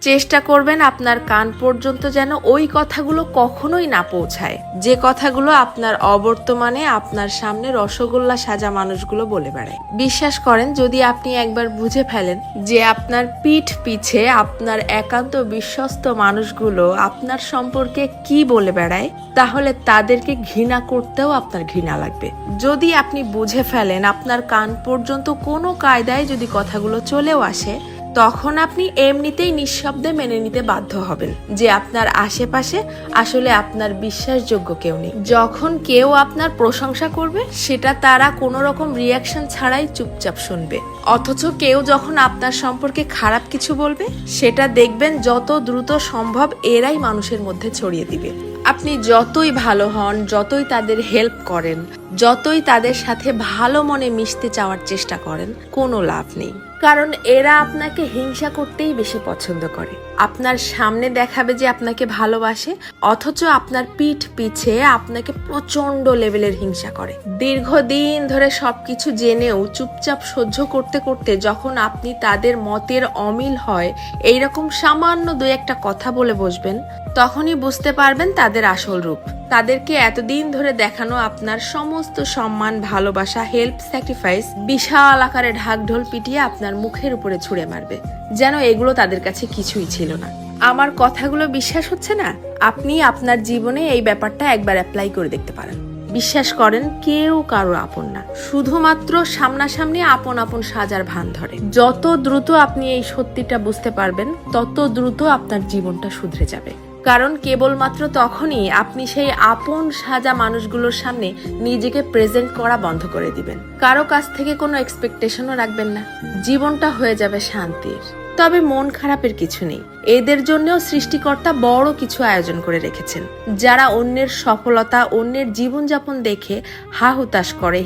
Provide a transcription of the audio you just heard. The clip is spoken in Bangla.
চেষ্টা করবেন আপনার কান পর্যন্ত যেন ওই কথাগুলো কখনোই না পৌঁছায়, যে কথাগুলো আপনার অবর্তমানে আপনার সামনে রসগোল্লা সাজা মানুষগুলো বলে বেড়ায়। বিশ্বাস করেন, যদি আপনি একবার বুঝে ফেলেন যে আপনার পিঠ পিছে আপনার একান্ত বিশ্বস্ত মানুষগুলো আপনার সম্পর্কে কি বলে বেড়ায়, তাহলে তাদেরকে ঘৃণা করতেও আপনার ঘৃণা লাগবে। যদি আপনি বুঝে ফেলেন আপনার কান পর্যন্ত কোনো কায়দায় যদি কথাগুলো চলেও আসে, তখন আপনি এমনিতেই নিঃশব্দে মেনে নিতে বাধ্য হবেন যে আপনার আশেপাশে আসলে আপনার বিশ্বাসযোগ্য কেউ নেই। যখন কেউ আপনার প্রশংসা করবে, সেটা তারা কোনো রকম রিয়াকশন ছাড়াই চুপচাপ শুনবে। অথচ কেউ যখন আপনার সম্পর্কে খারাপ কিছু বলবে, সেটা দেখবেন যত দ্রুত সম্ভব এরাই মানুষের মধ্যে ছড়িয়ে দিবে। আপনি যতই ভালো হন, যতই তাদের হেল্প করেন, যতই তাদের সাথে ভালো মনে মিশতে চাওয়ার চেষ্টা করেন, কোনো লাভ নেই। কারণ এরা আপনাকে হিংসা করতেই বেশি পছন্দ করে। আপনার সামনে দেখাবে যে আপনাকে ভালোবাসে, অথচ আপনার পিঠ পিছে আপনাকে প্রচন্ড লেভেলের হিংসা করে। দীর্ঘদিন ধরে সবকিছু জেনেও চুপচাপ সহ্য করতে করতে যখন আপনি তাদের মতের অমিল হয় এইরকম সামান্য দুই একটা কথা বলে বসবেন, তখনই বুঝতে পারবেন তাদের আসল রূপ। তাদেরকে এতদিন ধরে দেখানো আপনার সমস্ত সম্মান, ভালোবাসা, হেল্প, স্যাক্রিফাইস বিশাল আকারে ঢাকঢোল পিটিয়ে আপনার মুখের উপরে ছুঁড়ে মারবে, যেন এগুলো তাদের কাছে কিছুই ছিল না। আমার কথাগুলো বিশ্বাস হচ্ছে না? আপনি আপনার জীবনে এই ব্যাপারটা একবার অ্যাপ্লাই করে দেখতে পারেন। বিশ্বাস করেন, কেউ কারো আপন না, শুধুমাত্র সামনাসামনি আপন আপন সাজার ভান ধরে। যত দ্রুত আপনি এই সত্যিটা বুঝতে পারবেন, তত দ্রুত আপনার জীবনটা শুধরে যাবে। কারণ কেবলমাত্র তখনই আপনি সেই আপন সাজা মানুষগুলোর সামনে নিজেকে প্রেজেন্ট করা বন্ধ করে দিবেন। কারো কাছ থেকে কোনো এক্সপেকটেশনও রাখবেন না। জীবনটা হয়ে যাবে শান্তির। তবে মন খারাপের কিছু নেই। এদের জন্যও সৃষ্টিকর্তা বড় কিছু আয়োজন করে রেখেছেন, যারা অন্যের সফলতা, অন্যের জীবনযাপন দেখে হা হুতাশ করে,